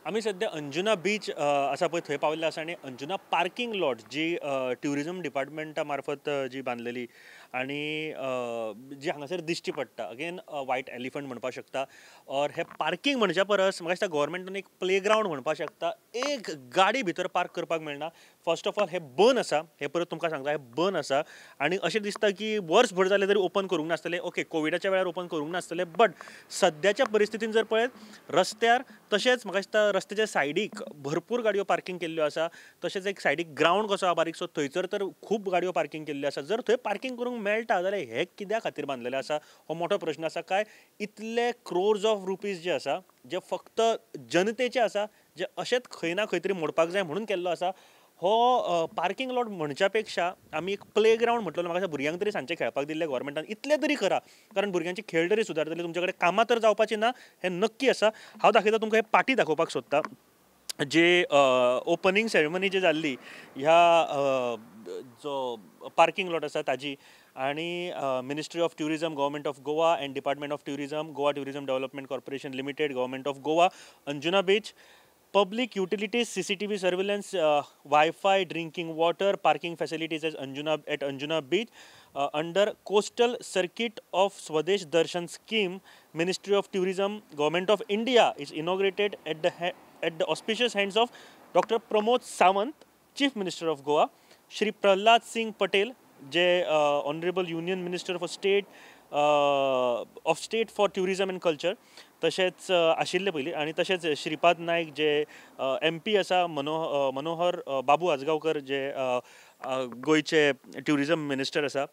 आम्ही सध्या अंजुना बीच असा पळय थंय पाविल्ले आसा आणि अंजुना पार्किंग लॉट जी ट्युरिझम डिपार्टमेंटा मार्फत जी बांदलेली आणि जी हांगासर दिश्टी पडटा अगेन व्हायट एलिफंट म्हणपाक शकता और हे पार्किंग म्हणच्या परस म्हाका दिसता गव्हर्मेंटान एक प्लेग्रावंड म्हणपाक शकता. एक गाडी भितर पार्क करपाक मेळना. फर्स्ट ऑफ ऑल हे बंद आसा, हे परत तुमकां सांगता हे बंद आसा आणि अशें दिसता की वर्सभर जालें तरी ओपन करूंक नासतलें. ओके, कोविडाच्या वेळार ओपन करूंक नासतलें, बट सद्याच्या परिस्थितीन जर पळयत रस्त्यार तशेंच म्हाका दिसता रस्त्याच्या सायडीक भरपूर गाडयो पार्किंग केल्ल्यो आसा. तशेंच एक सायडीक ग्रावंड कसो आहा बारीकसो, थंयसर तर खूब गाडयो पार्किंग केल्ल्यो आसा. जर थंय पार्किंग करूंक मेळटा जाल्यार हे कित्या खातीर बांदलेलें आसा हो मोठो प्रश्न आसा. काय इतले क्रोर्स ऑफ रुपीज जे आसा जे फक्त जनतेचे आसा, जे अशेंच खंय ना खंय तरी मोडपाक जाय म्हणून केल्लो आसा. हो पार्किंग लॉट म्हणच्या पेक्षा आमी एक प्ले ग्रावंड म्हटलेलो. म्हाका दिसता भुरग्यांक तरी सांजचे खेळपाक दिल्ले गव्हर्मेंटान इतले तरी करा, कारण भुरग्यांची खेळ तरी सुदारतली. तुमचे कडेन कामां तर जावपाची ना हें नक्की आसा. हांव दाखयता तुमकां हे पाटी दाखोवपाक सोदता जे ओपनिंग सेरेमनी जी जाल्ली ह्या जो पार्किंग लॉट आसा ताजी, आणि ministry of tourism, government of Goa and department of tourism, Goa tourism development corporation limited, government of Goa, Anjuna beach, public utilities, CCTV surveillance, Wi-Fi, drinking water, parking facilities at Anjuna Beach, under Coastal Circuit of Swadesh Darshan scheme. Ministry of Tourism, Government of India is inaugurated at the auspicious hands of Dr. Pramod Sawant, Chief Minister of Goa, Shri Prahlad Singh Patel, जे Honorable Union Minister for State for Tourism and Culture, तशेंच आशिल्ले पयलीं, आनी तशेंच श्रीपाद नायक जे MP आसा, मनोहर बाबू आजगांवकर जे गोंयचे ट्युरिझम मिनिस्टर आसा.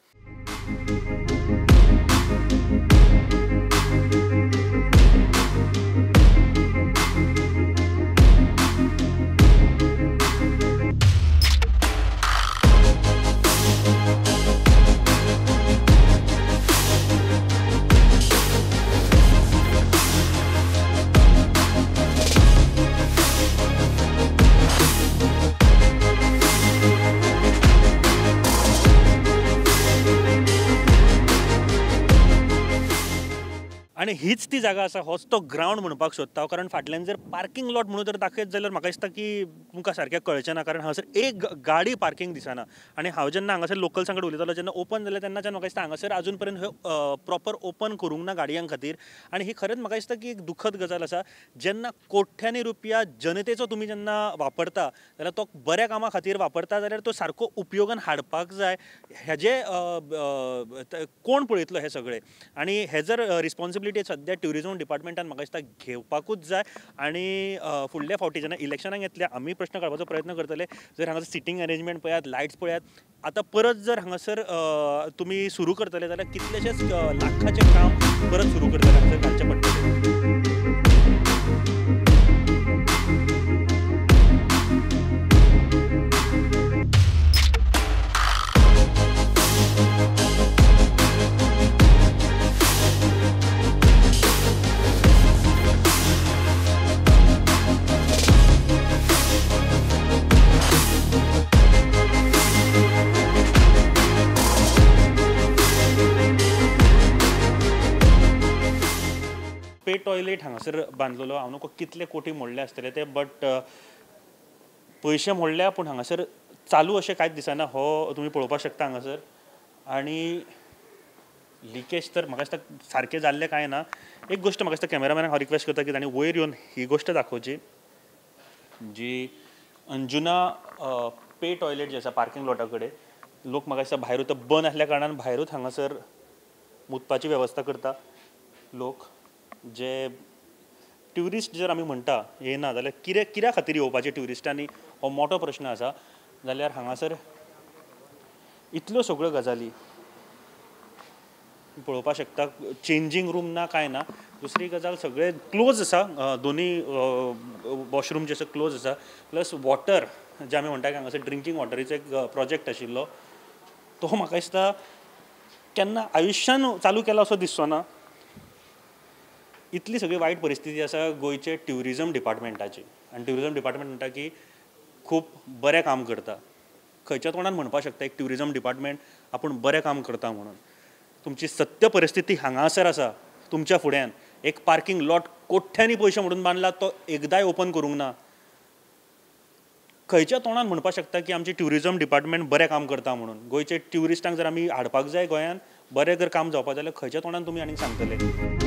आणि हीच ती जागा आसा, होच तो ग्रावंड म्हणपाक सोदता. कारण फाटल्यान जर पार्किंग लॉट म्हणून जर दाखयत जाल्यार म्हाका दिसता की तुमकां सारकें कळचें ना, कारण हांगासर एक गाडी पार्किंग दिसना. आणि हांव जेन्ना हांगासर लोकल सांगड उलयतालो, जेन्ना ओपन जालें तेन्नाच्यान म्हाका दिसता हांगासर आजून पर्यंत प्रॉपर ओपन करूंक ना गाडयांक खातीर. आणि ही खरेंच म्हाका दिसता की एक दुखद गजाल आसा. जेन्ना कोट्यांनी रुपया जनतेचो तुमी जेन्ना वापरता जाल्यार तो बऱ्या कामा खातीर वापरता जाल्यार तो सारको उपयोगान हाडपाक जाय. हेजे कोण पळयतलो हे सगळें, आणि हे जर रिस्पॉन्सिबिलिटी सध्या ट्युरिझम डिपार्टमेंटान म्हाका दिसता घेवपाकूच जाय. आणि फुडल्या फावटी जेन्ना इलेक्शनाक येतले आमी प्रश्न काडपाचो प्रयत्न करतले. जर हांगासर सिटींग अरेंजमेंट पळयात, लायट्स पळयात, आतां परत जर हांगासर तुमी सुरू करतले जाल्यार कितलेशेच लाखाचें काम परत सुरू करतले, हांगासर घालचें पडटलें. पे टॉयलेट हांगासर बांदलेलो, हांव नको कितले कोटी मोडले आसतले ते, बट पयशे मोडल्या पूण हांगासर चालू अशें कांयच दिसना. हो तुमी पळोवपाक शकता हांगासर. आणि लिकेज तर म्हाका दिसता सारकें जाल्लें कांय ना. एक गोश्ट म्हाका दिसता कॅमेरामॅनाक हांव रिक्वेस्ट करता की तांणी वयर येवन ही गोश्ट दाखोवची, जी अंजुना पे टॉयलेट जे आसा पार्किंग लॉटा कडेन. लोक म्हाका दिसता भायरूच बंद आसल्या कारणान भायरूच हांगासर मुतपाची वेवस्था करता लोक. जे ट्युरिस्ट जर आमी म्हणटा येना जाल्यार कित्या खातीर येवपाचे ट्युरिस्टांनी, हो मोठो प्रश्न आसा. जाल्यार हांगासर इतल्यो सगळ्यो गजाली पळोवपाक शकता. चेंजींग रूम ना, कांय ना. दुसरी गजाल सगळे क्लोज आसा, दोनी वॉशरूम जे आसा क्लोज आसा. प्लस वॉटर जे आमी म्हणटा की हांगासर ड्रिंकींग वॉटरीचो एक प्रोजेक्ट आशिल्लो, तो म्हाका दिसता केन्ना आयुश्यान चालू केला असो दिसचो ना. इतली सगळी वायट परिस्थिती आसा गोंयचे ट्युरिझम डिपार्टमेंटाची. आनी ट्युरिझम डिपार्टमेंट म्हणटा की खूब बरें काम करता. खंयच्या तोंडान म्हणपाक शकता एक ट्युरिझम डिपार्टमेंट आपूण बरें काम करता म्हणून. तुमची सत्य परिस्थिती हांगासर आसा तुमच्या फुड्यान. एक पार्किंग लॉट कोठ्यांनी पयशे मोडून बांदला तो एकदांय ओपन करूंक ना. खंयच्या तोंडान म्हणपाक शकता की आमचे ट्युरिजम डिपार्टमेंट बरें काम करता म्हणून? गोंयचे ट्युरिस्टांक जर आमी हाडपाक जाय गोंयांत, बरें जर काम जावपाक जाय जाल्यार खंयच्या तोंडान तुमी आनीक सांगतले?